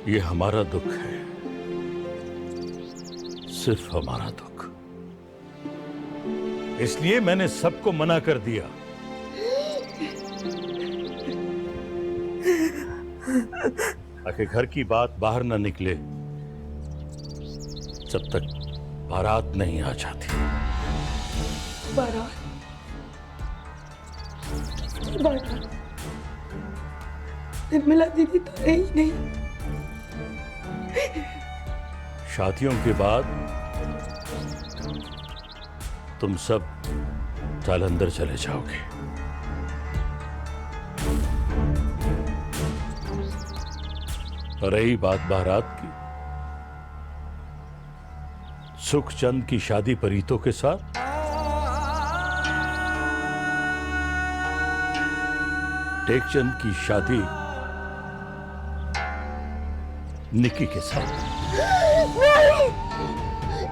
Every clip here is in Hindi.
ये हमारा दुख है, सिर्फ हमारा दुख। इसलिए मैंने सबको मना कर दिया। ताकि घर की बात बाहर ना निकले जब तक बारात नहीं आ जाती। बारात? बारात? निर्मला दीदी तो है ही नहीं। शादियों के बाद तुम सब जालंधर चले जाओगे। और रही बात बारात की, सुखचंद की शादी परीतों के साथ, टेकचंद की शादी निकी के साथ। नहीं,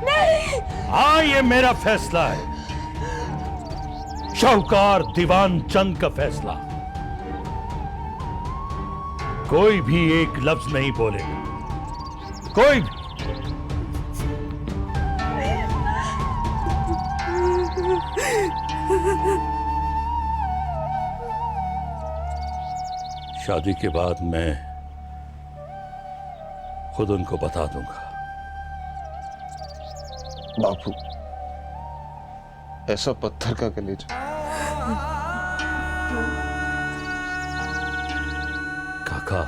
नहीं। हाँ, ये मेरा फैसला है, शाहूकार दीवान चंद का फैसला। कोई भी एक लफ्ज नहीं बोलेगा, कोई भी। शादी के बाद मैं खुद उनको बता दूंगा। बापू, ऐसा पत्थर का कलेजा। काका,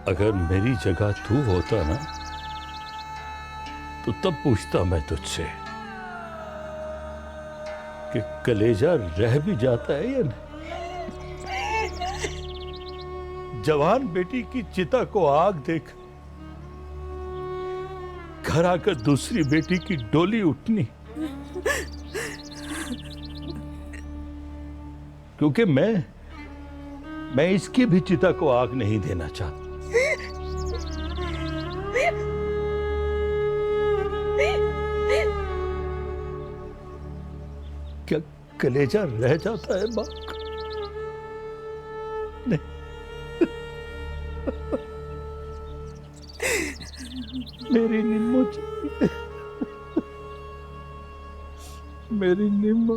अगर मेरी जगह तू होता ना, तो तब पूछता मैं तुझसे कि कलेजा रह भी जाता है या नहीं। जवान बेटी की चिता को आग देख घर आकर दूसरी बेटी की डोली उठनी, क्योंकि मैं इसकी भी चिता को आग नहीं देना चाहता। क्या कलेजा रह जाता है बाप का? नहीं। मेरी निम्मो चाहिए, मेरी निम्मो।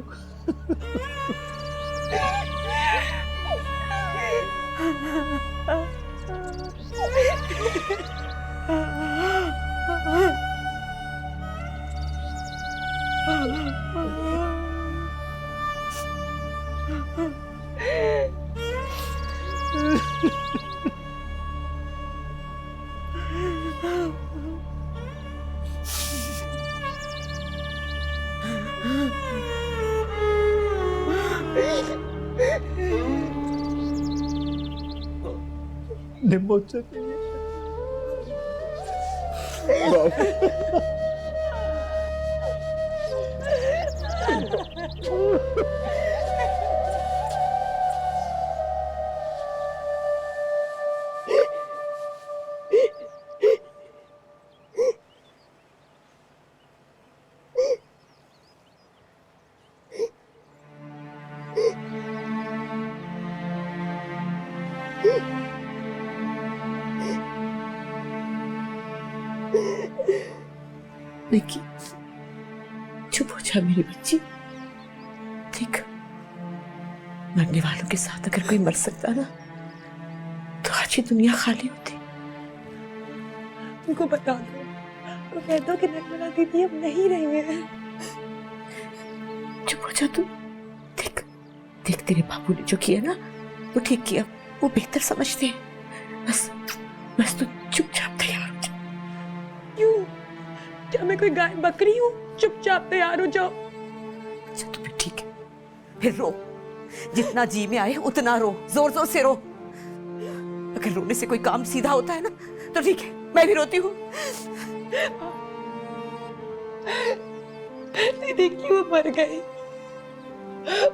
निम्मो चाहिए निकी, चुप हो जा मेरी बच्ची। देख, मरने वालों के साथ अगर कोई मर सकता ना, तो आज ही दुनिया खाली होती। उनको बता दो, तो कह दो कि निर्मला दीदी अब नहीं रही है। चुप हो जा तू। देख देख, तेरे बाबू ने जो किया ना, वो ठीक किया, वो बेहतर समझते हैं। बस तू चुपचाप तैयार हो जा। क्यों? क्या मैं कोई गाय बकरी हूँ? चुपचाप तैयार हो जाओ। अच्छा, तो फिर ठीक है, फिर रो। जितना जी में आए उतना रो, जोर जोर से रो। अगर रोने से कोई काम सीधा होता है ना, तो ठीक है, मैं भी रोती हूँ। दीदी क्यों मर गई?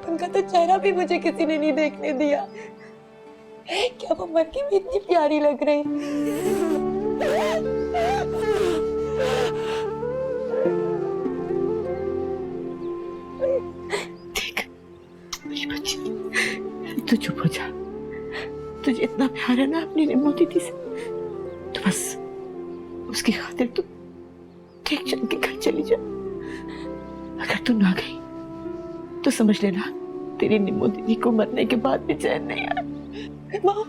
उनका तो चेहरा भी मुझे किसी ने नहीं देखने दिया। क्या वो मर के भी इतनी प्यारी लग रही? देख, तू चुप हो जा, तुझे इतना प्यार है ना अपनी निम्मो दीदी से, तो बस उसकी खातिर तू ठीक चल के घर चली जा। अगर तू ना गई तो समझ लेना तेरी निम्मो दीदी को मरने के बाद भी चैन नहीं आया। माँ,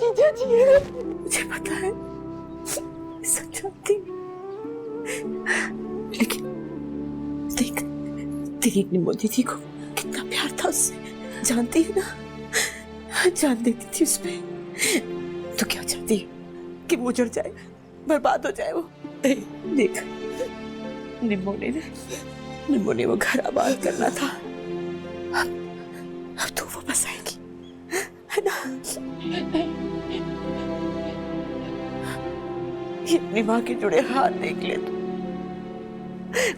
जीजा जी है, मुझे पता है, सच जानती हूँ। लेकिन देख, तेरी निम्मो दीदी को कितना प्यार था उससे, जानती है ना? जान देती थी उसमें। तो क्या चाहती है कि मुझड़ जाए, बर्बाद हो जाए वो? देख, निम्मो ने वो घर आबाद करना था, अब तो वो बसाएगी, है ना? ये अपनी माँ के जुड़े हाथ देख ले तू,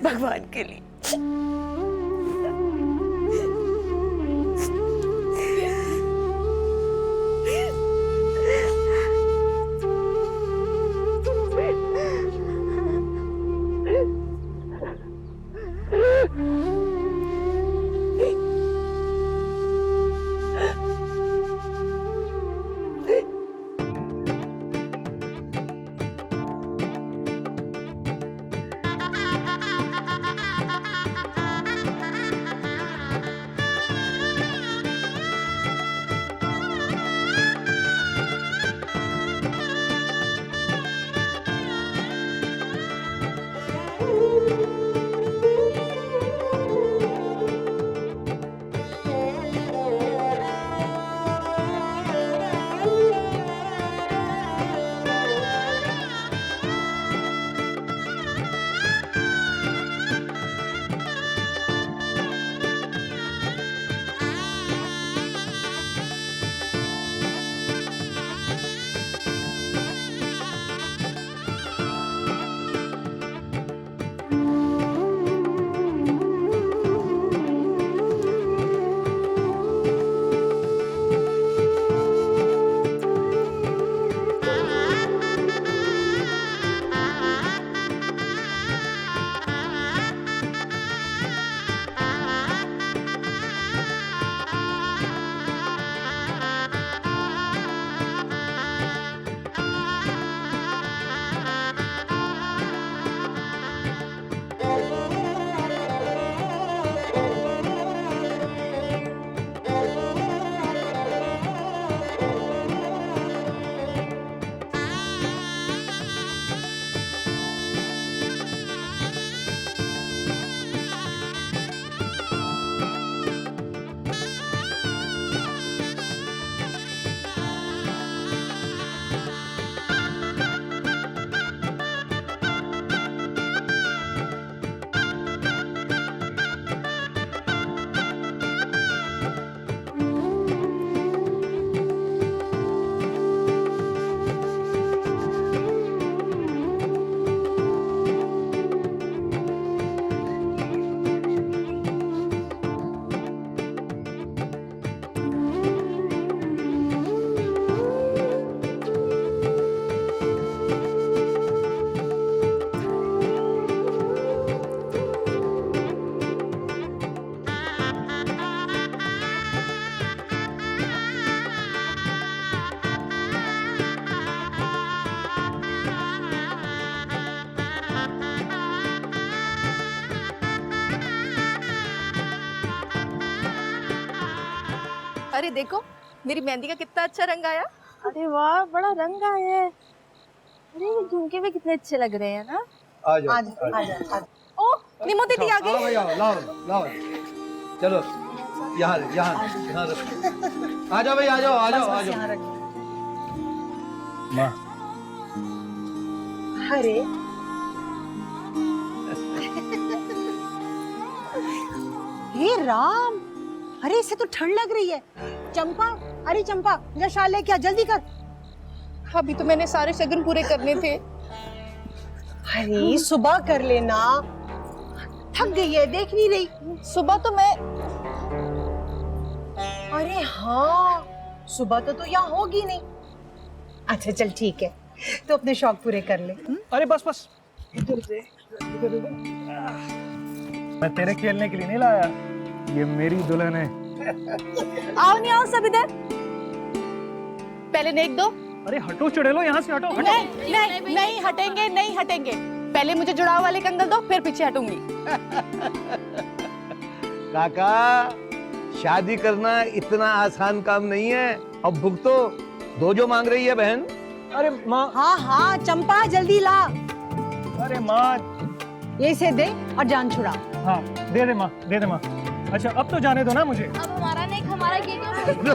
भगवान के लिए। अरे देखो मेरी मेहंदी का कितना अच्छा रंग आया। अरे वाह, बड़ा रंग आया है। अरे ये झुमके भी कितने अच्छे लग रहे हैं ना। आ जाओ, आ जाओ। ओ निमो दीदी आ गई। भैया, लाओ लाओ, चलो यहाँ रखो। आ जाओ भाई, आ जाओ। माँ, अरे हे राम, अरे इसे तो ठंड लग रही है। चंपा, अरे चंपा, जा शाल लेके आ, जल्दी कर। अभी तो मैंने सारे शगुन पूरे करने थे। अरे सुबह कर लेना, थक गई है, देख नहीं रही। सुबह तो मैं, अरे हाँ, सुबह तो यहाँ होगी नहीं। अच्छा चल ठीक है, तो अपने शौक पूरे कर ले। अरे बस इधर से, मैं तेरे खेलने के लिए नहीं लाया, ये मेरी दुल्हन है। आओ नहीं आओ सब इधर। पहले नेक दो। अरे हटो चुड़ैलो, यहाँ से हटो, हटो। नहीं नहीं नहीं हटेंगे, नहीं हटेंगे। पहले मुझे जुड़ाव वाले कंगन दो, फिर पीछे हटूंगी। काका, शादी करना इतना आसान काम नहीं है। अब भुगतो। दो जो मांग रही है बहन। अरे माँ, हाँ हाँ चंपा जल्दी ला, अरे माँ, ये से दे और जान छुड़ा। हाँ दे दे माँ, दे दे माँ। अच्छा अब तो जाने दो ना मुझे। अब हमारा नेक हमारा ये क्यों? लो।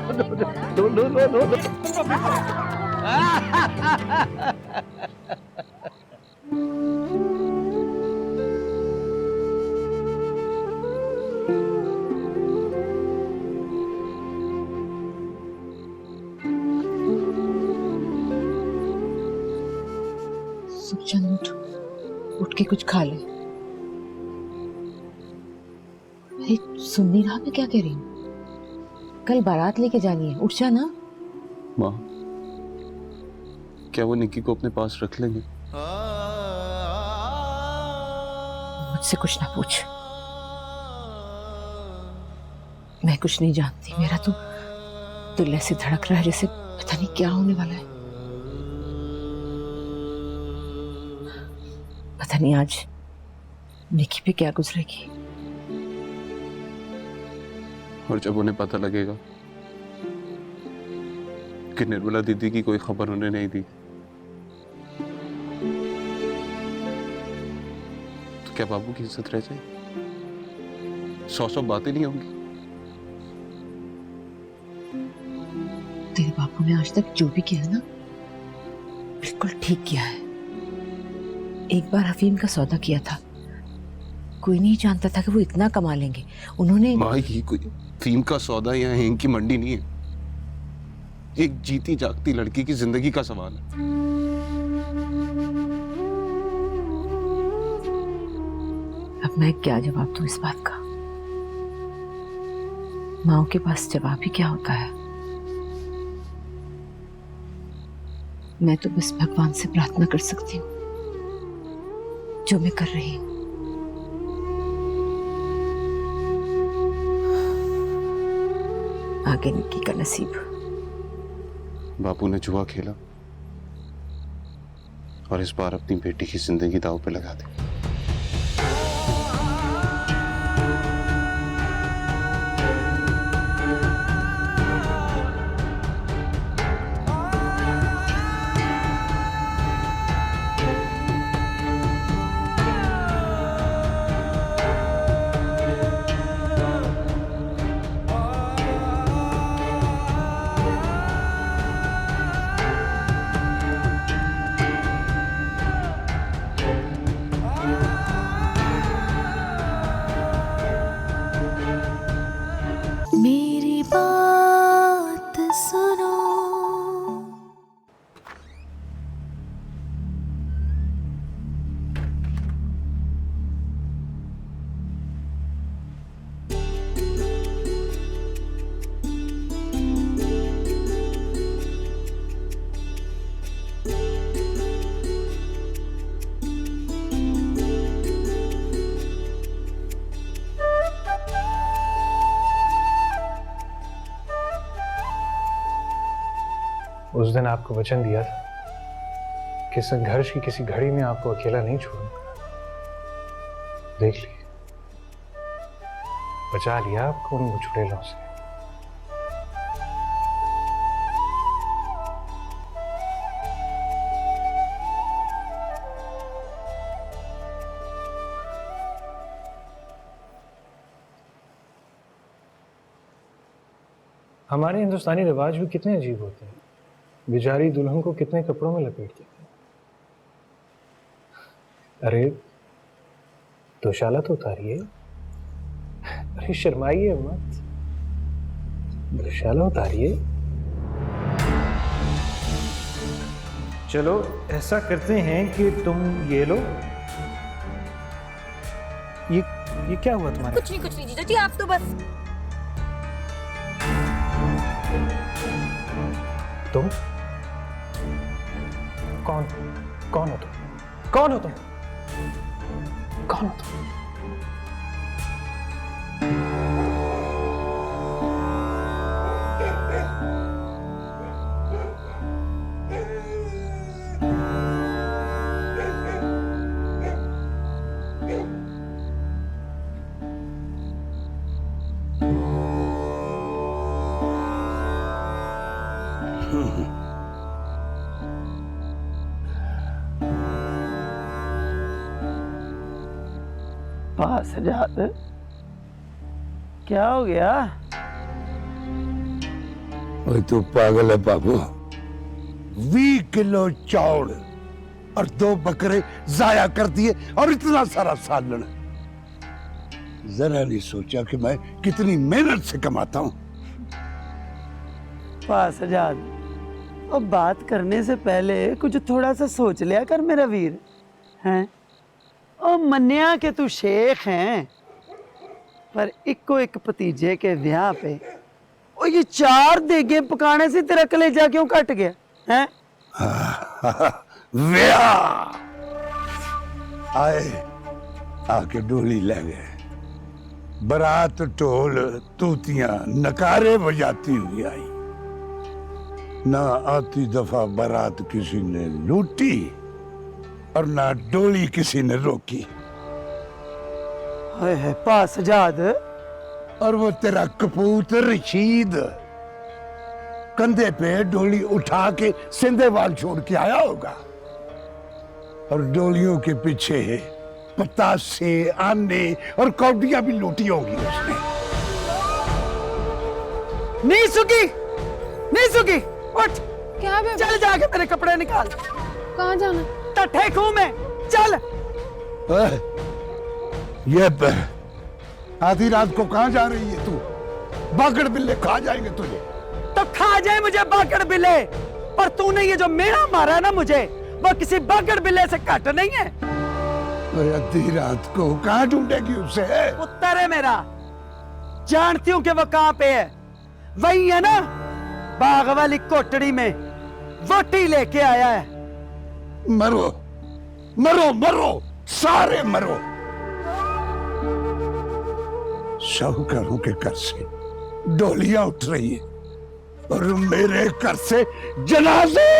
सुखचंद उठ के कुछ खा ले। अरे सुन नहीं रहा मैं क्या कह रही हूँ? कल बारात लेके जानी है, उठ जा ना। माँ, क्या वो निक्की को अपने पास रख लेंगे? मुझसे कुछ ना पूछ, मैं कुछ नहीं जानती। मेरा तो दिल ऐसे धड़क रहा है जैसे पता नहीं क्या होने वाला है। पता नहीं आज निक्की पे क्या गुजरेगी। और जब उन्हें पता लगेगा कि निर्मला दीदी की कोई खबर उन्हें नहीं दी, तो क्या बाबू की इज्जत रह जाएगी? 100 बातें नहीं होंगी। तेरे बापू ने आज तक जो भी किया ना, बिल्कुल ठीक किया है। एक बार अफीम का सौदा किया था, कोई नहीं जानता था कि वो इतना कमा लेंगे। उन्होंने माँ, ये कोई फीम का सौदा या हेंग की मंडी नहीं है। एक जीती जागती लड़की की जिंदगी का सवाल है। अब मैं क्या जवाब दूं इस बात का? माओ के पास जवाब ही क्या होता है? मैं तो बस भगवान से प्रार्थना कर सकती हूँ, जो मैं कर रही हूँ। आगे निक्की का नसीब। बापू ने जुआ खेला और इस बार अपनी बेटी की जिंदगी दांव पे लगा दी। मेरी बात सुनो। उस दिन आपको वचन दिया था कि संघर्ष की किसी घड़ी में आपको अकेला नहीं छोड़ूंगा। देख लिए, बचा लिया आपको उन चुड़ैलों से। हमारे हिंदुस्तानी रिवाज भी कितने अजीब होते हैं। बेचारी दुल्हन को कितने कपड़ों में लपेटते हैं। अरे दोशाला तो उतारिए, अरे शर्माइए मत, दोशाला उतारिए। चलो ऐसा करते हैं कि तुम ये लो। ये क्या हुआ तुम्हारे? कुछ नहीं जीजा जी, आप तो बस। तुम कौन हो तुम? कौन हो तुम? कौन हो तुम? सजाद, क्या हो गया? ओए तू पागल है बाबू। 20 किलो चावल और 2 बकरे जाया कर दिए और इतना सारा सालन। जरा नहीं सोचा कि मैं कितनी मेहनत से कमाता हूँ। सजाद, और बात करने से पहले कुछ थोड़ा सा सोच लिया कर मेरा वीर। हैं ओ मन्निया के तू शेख हैं, पर इको एक भतीजे के ब्याह पे ओ ये 4 देगे पकाने से तेरा कलेजा क्यों कट गया हैं? व्याह आए, आके डोली ले गए। बारात ढोल तूतियां नकारे बजाती हुई आई। ना आती दफा बारात किसी ने लूटी और ना डोली किसी ने रोकी। है सजाद, और वो तेरा कपूत रशीद कंधे पे डोली उठा के सिंधेवाल छोड़ के आया होगा, और डोलियों के पीछे पतासे, आने और कौडियां भी लूटी होगी उसने। नहीं सुखी, नहीं सुखी, उठ। क्या बे? चल जाके मेरे कपड़े निकाल। कहाँ जाना? टट्ठे खूह में चल। ये आधी रात को कहाँ जा रही है तू? बागड़ बिल्ले खा जाएंगे तुझे। तो खा जाए मुझे बागड़ बिल्ले, पर तूने ये जो मेरा मारा है ना मुझे, वो किसी बागड़ बिल्ले से घट नहीं है। आधी रात को कहाँ ढूंढेगी उसे? पुत्र है मेरा, जानती हूँ कि वो कहाँ पे है। वही है ना, बाग वाली कोठड़ी में वोटी लेके आया है। मरो मरो मरो, सारे मरो। साहूकारों के घर से डोलियां उठ रही है और मेरे घर से जनाजे।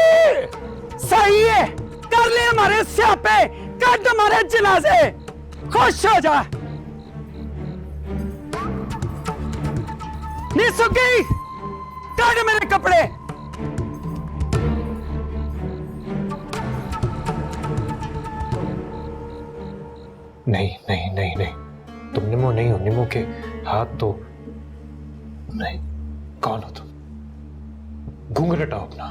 सही है, कर ले हमारे स्यापे, काट हमारे जनाजे, खुश हो जा। निसुकी, काट मेरे कपड़े। नहीं नहीं नहीं नहीं, तुम निमो नहीं हो। निमो के हाथ तो नहीं। कौन हो तुम? घूंघट हटाओ अपना।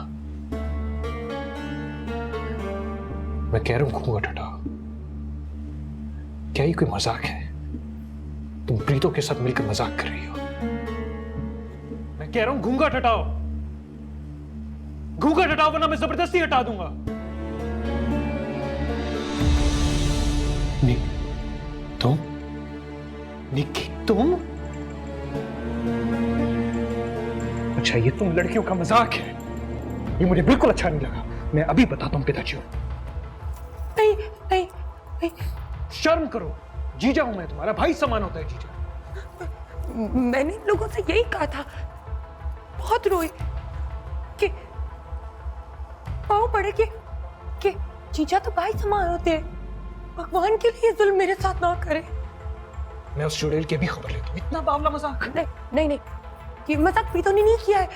मैं कह रहा हूं घूंघट हटाओ। क्या ये कोई मजाक है? तुम प्रीतों के साथ मिलकर मजाक कर रही हो। मैं कह रहा हूं घूंघट हटाओ, घूंघट हटाओ, वरना मैं जबरदस्ती हटा दूंगा। तुम निक्की, तुम? अच्छा, ये तुम लड़कियों का मजाक है? ये मुझे बिल्कुल अच्छा नहीं लगा। मैं अभी बताता हूं पिताजी को। नहीं नहीं नहीं, शर्म करो। जीजा हूं मैं, तुम्हारा भाई समान होता है जीजा। मैंने इन लोगों से यही कहा था, बहुत रोई कि पाँव पड़े कि जीजा तो भाई समान होते हैं, भगवान के लिए जुल्म मेरे साथ ना करे। मैं उस चुड़ैल की भी खबर लेता हूं। इतना बावला मजाक? नहीं नहीं नहीं, ये मजाक प्रीतों ने नहीं किया है,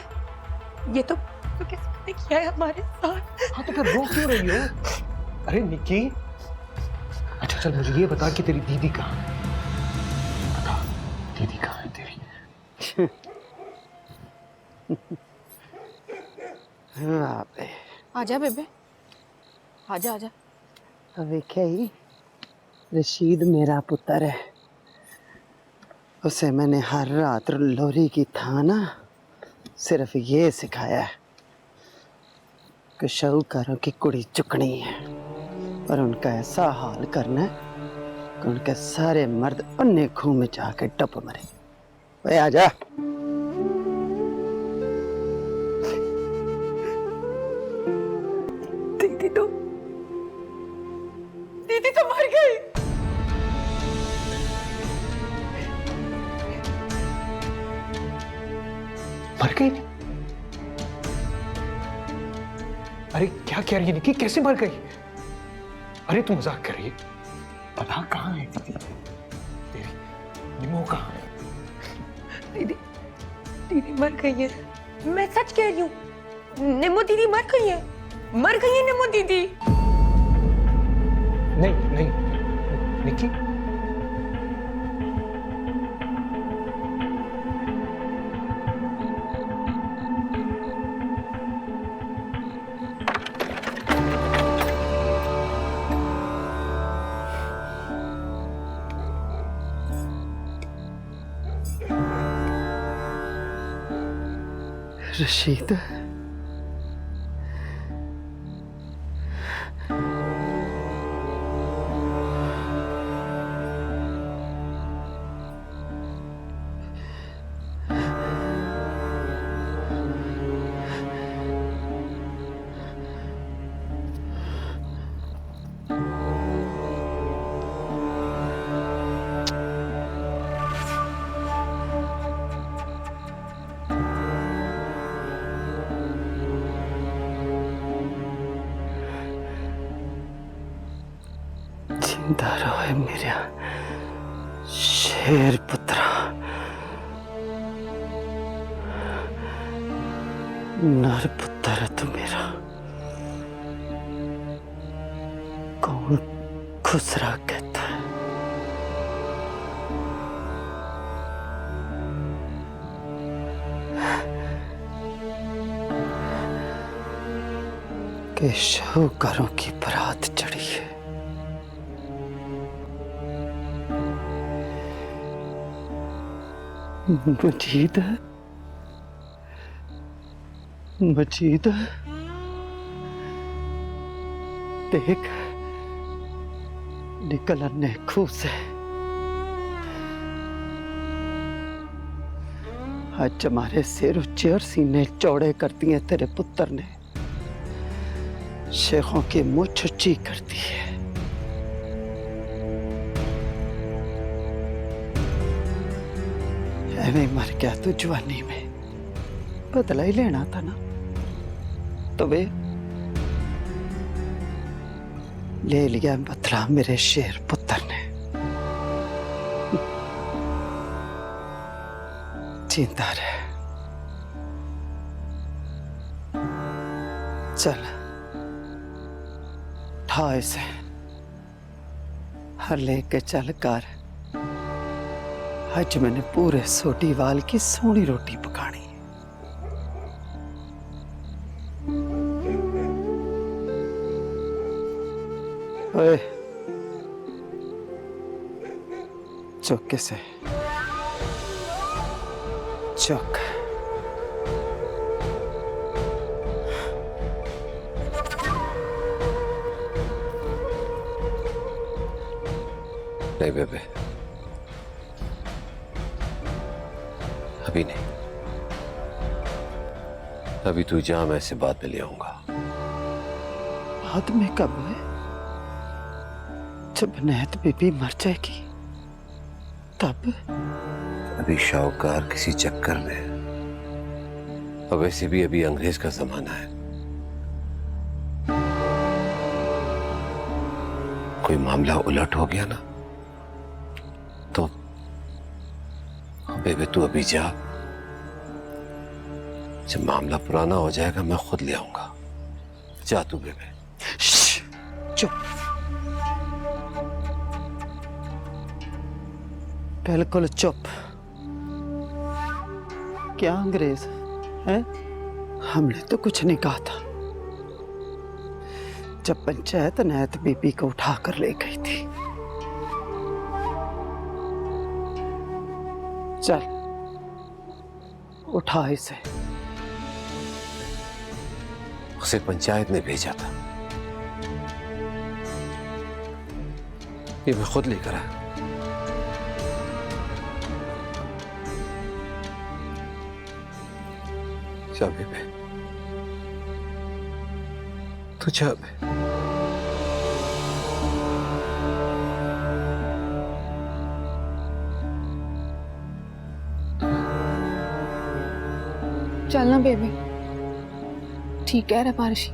ये तो किसी ने किया है हमारे साथ। हाँ तो फिर रो क्यों रही हो? अरे निक्की, अच्छा चल मुझे ये बता कि तेरी दीदी कहाँ है? बता, दीदी कहाँ है तेरी? आजा बेबे, आजा आजा। वेख्या ही, रशीद मेरा पुत्र है। उसे मैंने हर रात लोरी की था ना सिर्फ ये सिखाया है कि शाहूकारों की कुड़ी चुकनी है और उनका ऐसा हाल करना है कि उनके सारे मर्द अन्य खूह में जाके डब मरे। वे आजा। दीदी तो मर गई। मर गई? अरे क्या कह रही है निक्की? कैसे मर गई? अरे तू मजाक कर रही है? पता कहाँ है दीदी? तेरी निमो कहाँ है? दीदी दीदी मर गई है, मैं सच कह रही हूँ। निम्मो दीदी मर गई है, मर गई है निम्मो दीदी। नहीं नहीं निकी, रशीद, जिंदा रहे मेरा शेर पुत्रा, नर पुत्र है तू मेरा। कौन खुसरा कहता है? कि शाहूकारों की बारात चढ़ी है। मजीद, मजीद, देख निकल अन्य खूह से। आज हमारे सिर ऊंचे और सीने चौड़े कर दिए तेरे पुत्र ने, शेखों की मुछ ऊंची कर दी है। एवं मर गया तू जवानी में, बदला ही लेना था ना, तो वे ले लिया बदला मेरे शेर पुत्र ने। जिंदा रहे। चल उठा इसे, हर लेके चल कर। आज मैंने पूरे सोटीवाल की सोनी रोटी पकानी है। ओए, चौके से चौक। नहीं बेबे, अभी नहीं। अभी तू जा, मैं इसे बाद में ले आऊंगा। बाद में कब है? जब नैत बीबी मर जाएगी तब? अभी शाहूकार किसी चक्कर में, और वैसे भी अभी अंग्रेज का जमाना है। कोई मामला उलट हो गया ना, तो बेबे तू अभी जा। जब मामला पुराना हो जाएगा मैं खुद ले आऊंगा। जा तू बेबे। चुप। बिल्कुल चुप। क्या अंग्रेज है? हमने तो कुछ नहीं कहा था जब पंचायत नैत बीबी को उठाकर ले गई थी। चल उठा इसे। उसे पंचायत ने भेजा था, ये मैं खुद लेकर आया। जा बेबे, तू जा बे। चलना बेबी, ठीक है बारिश।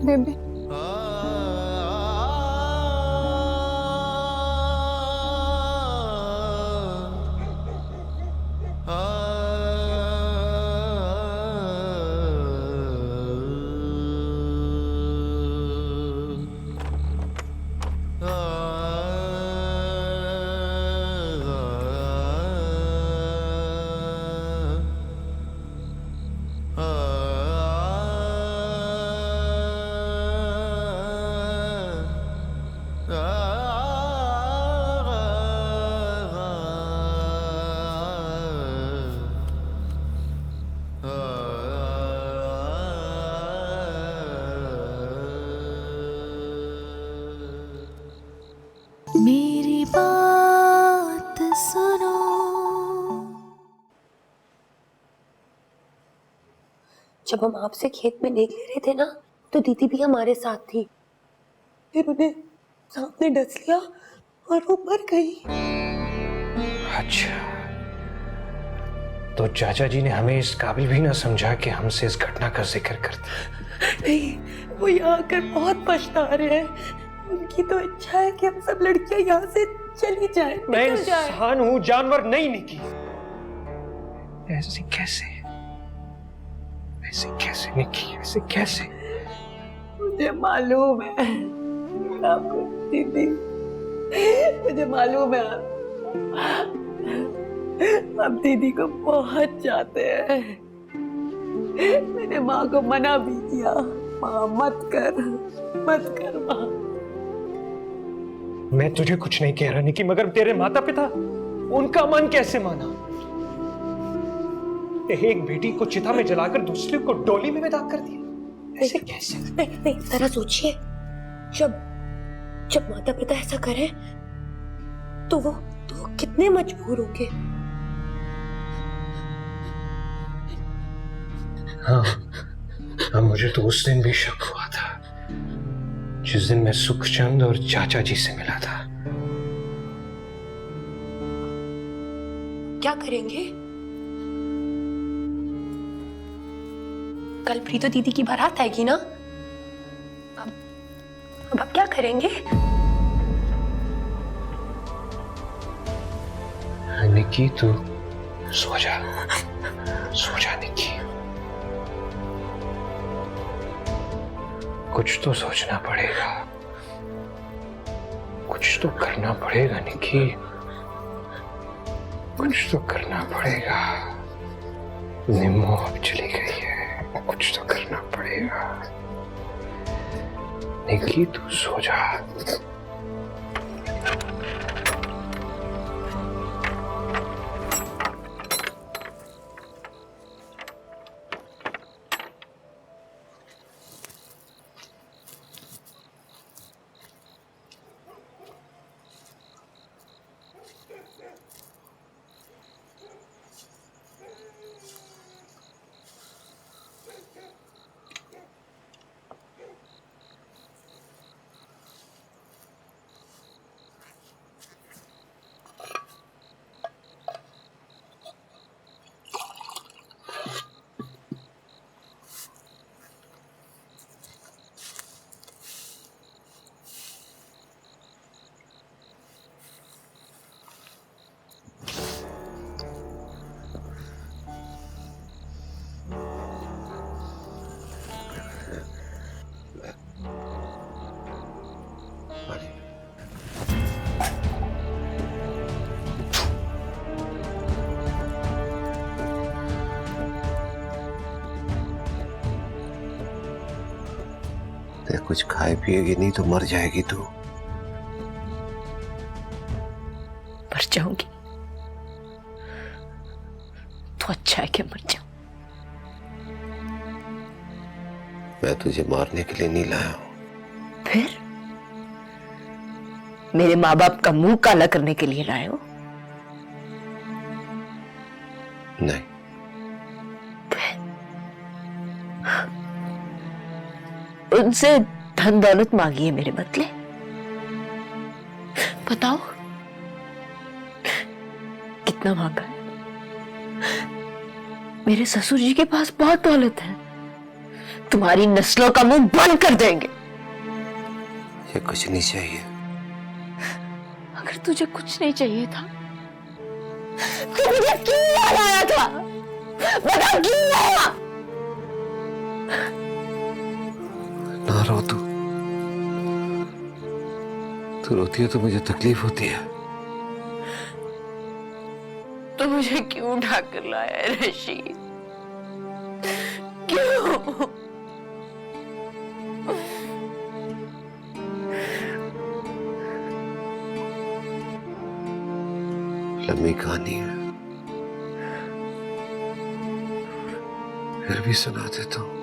बेबी मेरी बात सुनो। जब हम आपसे खेत में देख ले रहे थे ना, तो दीदी भी हमारे साथ थी। फिर उन्हें सांप ने डस लिया और वो मर गई। अच्छा, तो चाचा जी ने हमें इस काबिल भी ना समझा कि हमसे इस घटना का जिक्र करते। नहीं, वो यहाँ आकर बहुत पछता रहे हैं। उनकी तो इच्छा है कि हम सब लड़कियां यहाँ से चली जाएं, मैं निकल जाएं। इंसान हूँ, जानवर नहीं निकी। ऐसे कैसे? ऐसे कैसे निकी? ऐसे कैसे? मुझे मालूम है आपको दीदी, मुझे मालूम है आप दीदी को बहुत चाहते हैं। मैंने माँ को मना भी किया, माँ मत कर माँ। मैं तुझे कुछ नहीं कह रहा निकी, मगर तेरे माता पिता, उनका मन कैसे माना? एक बेटी को चिता में जलाकर दूसरे को डोली में विदा कर दिया, ऐसे कैसे? नहीं, जरा सोचिए, जब माता पिता ऐसा करें तो वो कितने मजबूर होंगे। हाँ, मुझे तो उस दिन भी शक हुआ था, जिस दिन मैं सुखचंद और चाचा जी से मिला था। क्या करेंगे? कल प्रीतो दीदी की बारात आएगी ना, अब आप क्या करेंगे? निकी, तू सो जा निकी। कुछ तो सोचना पड़ेगा, कुछ तो करना पड़ेगा निकी, कुछ तो करना पड़ेगा। निम्मो अब चली गई है, कुछ तो करना पड़ेगा। निकी, तू सो जा। कुछ खाए पिएगी नहीं तो मर जाएगी तू। मर जाऊंगी तो अच्छा है कि मर जाऊं। मैं तुझे मारने के लिए नहीं लाया हूं। फिर मेरे माँ बाप का मुंह काला करने के लिए लाए हो? नहीं। उनसे धन दौलत मांगी है मेरे बदले? बताओ कितना मांगा है? मेरे ससुर जी के पास बहुत दौलत है, तुम्हारी नस्लों का मुंह बंद कर देंगे। ये कुछ नहीं चाहिए। अगर तुझे कुछ नहीं चाहिए था तो मुझे क्यों याद आया था? बता क्यों आया? ना रो तू रोती है तो मुझे तकलीफ होती है। तो मुझे क्यों उठा कर लाया है रशीद? क्यों? लंबी कहानी है, फिर भी सुना देता हूं।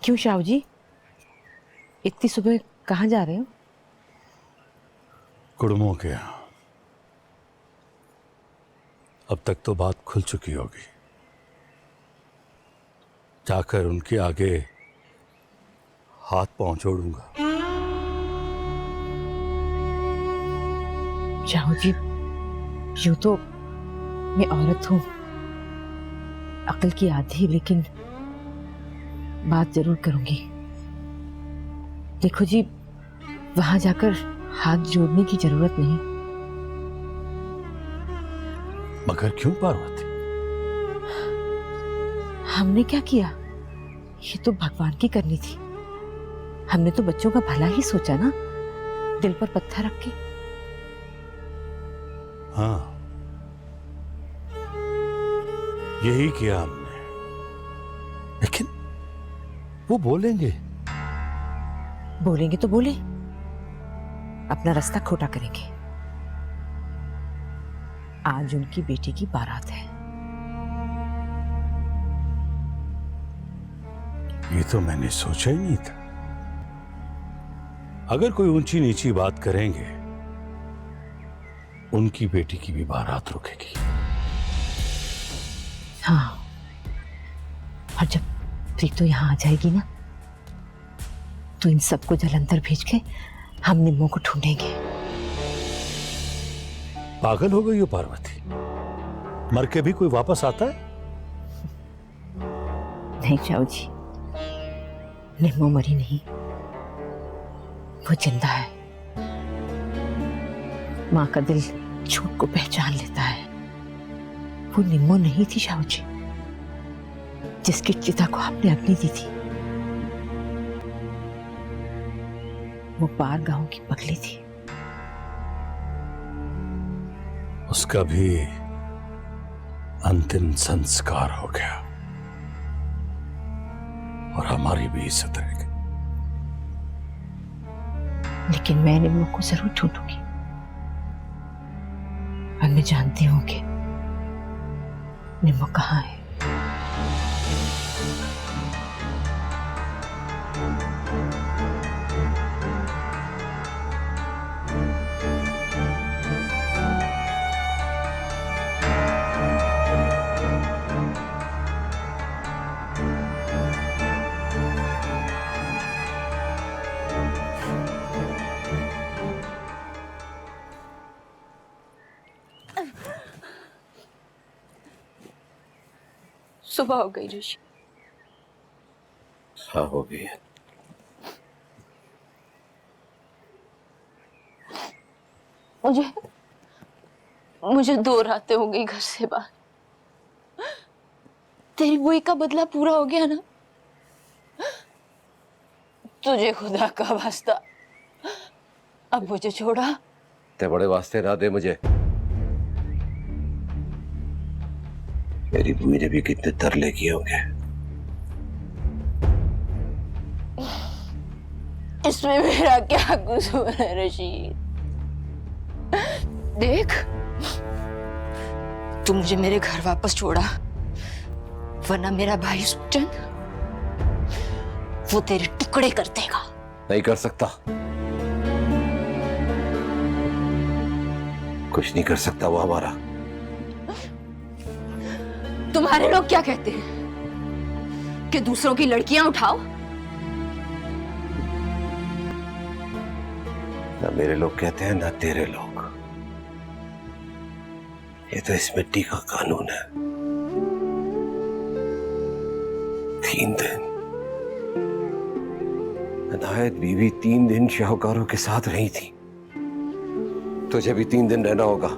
क्यों शाहू जी, इतनी सुबह कहाँ जा रहे हो? कुड़मों के यहाँ। अब तक तो बात खुल चुकी होगी, जाकर उनके आगे हाथ पांव जोड़ूंगा। शाहू जी, यूं तो मैं औरत हूं, अक्ल की आधी, लेकिन बात जरूर करूंगी। देखो जी, वहां जाकर हाथ जोड़ने की जरूरत नहीं। मगर क्यों पार्वती? हमने क्या किया? ये तो भगवान की करनी थी। हमने तो बच्चों का भला ही सोचा ना, दिल पर पत्थर रख के। हाँ, यही किया हमने, लेकिन वो बोलेंगे तो बोले, अपना रास्ता खोटा करेंगे। आज उनकी बेटी की बारात है। ये तो मैंने सोचा ही नहीं था। अगर कोई ऊंची नीची बात करेंगे, उनकी बेटी की भी बारात रुकेगी। हाँ, और जब प्रीत तो यहाँ आ जाएगी ना, तो इन सबको जलंधर भेज के हम निम्मों को ढूंढेंगे। पागल हो गई हो पार्वती? मर के भी कोई वापस आता है? नहीं शाहू जी, निम्मो मरी नहीं, वो जिंदा है। माँ का दिल झूठ को पहचान लेता है। वो निम्मो नहीं थी शाहू जी, जिसकी चिता को आपने अग्नि दी थी। वो पार गांव की पगली थी। उसका भी अंतिम संस्कार हो गया और हमारी भी इज्जत रह गई। लेकिन मैं निम्मो को जरूर ढूंढूंगी, और मैं जानती हूं कि निम्मो कहाँ है। सुबह हो गई ऋषि। हाँ, हो गई है। मुझे 2 रातें हो गई घर से बाहर। तेरी बुई का बदला पूरा हो गया ना? तुझे खुदा का वास्ता अब मुझे छोड़ा। ते बड़े वास्ते ना दे मुझे। मेरी बुई ने भी कितने तरले किए होंगे। इसमें मेरा क्या कसूर है रशीद? देख, तू मुझे मेरे घर वापस छोड़ा, वरना मेरा भाई सुखचंद वो तेरे टुकड़े कर देगा। नहीं कर सकता, कुछ नहीं कर सकता वो हमारा। तुम्हारे लोग क्या कहते हैं कि दूसरों की लड़कियां उठाओ? ना मेरे लोग कहते हैं ना तेरे लोग। ये तो इस मिट्टी का कानून है। 3 दिन अनायत बीवी 3 दिन शाहूकारों के साथ रही थी। तुझे भी 3 दिन रहना होगा।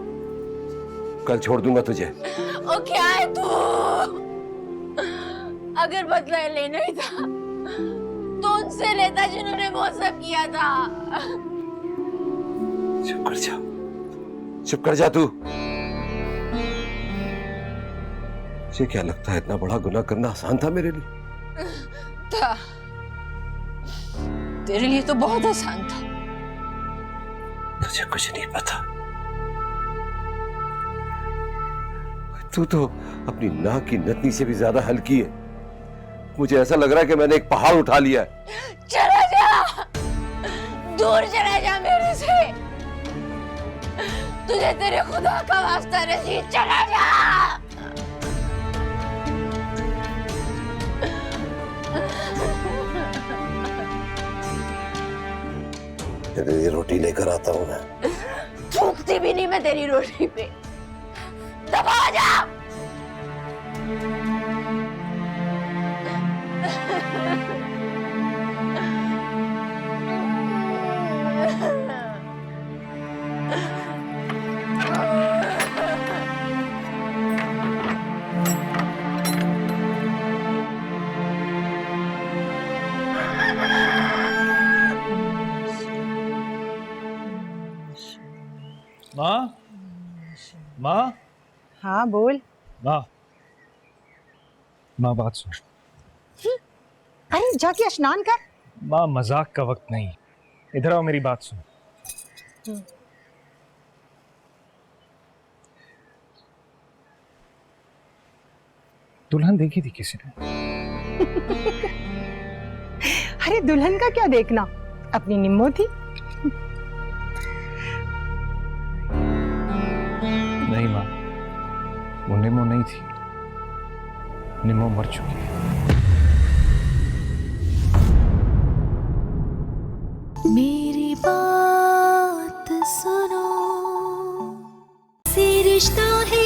कल छोड़ दूंगा तुझे। ओ क्या है तू? अगर बदला लेना ही था तो उनसे लेता जिन्होंने वो सब किया था। चुप कर जा, चुप कर जा तू। तुझे क्या लगता है इतना बड़ा गुनाह करना आसान था मेरे लिए? था, तेरे लिए तो बहुत आसान था। तुझे कुछ नहीं पता। तू तो अपनी नाक की नथनी से भी ज्यादा हल्की है। मुझे ऐसा लग रहा है कि मैंने एक पहाड़ उठा लिया है। चला जा, दूर चला जा मेरे से। तुझे तेरे खुदा का वास्ता रजीद, चला जा। तेरी रोटी लेकर आता हूं मैं। थूकती भी नहीं मैं तेरी रोटी पे। दबा जा। माँ, माँ, हाँ बोल। माँ, माँ बात सुन। अरे जाके स्नान कर। माँ मजाक का वक्त नहीं, इधर आओ मेरी बात सुन। दुल्हन देखी थी किसी ने? अरे दुल्हन का क्या देखना, अपनी निम्मो थी। नहीं माँ, वो निम्मो नहीं थी। निम्मो मर चुकी है। मेरी बात सुनो, सी रिश्ता है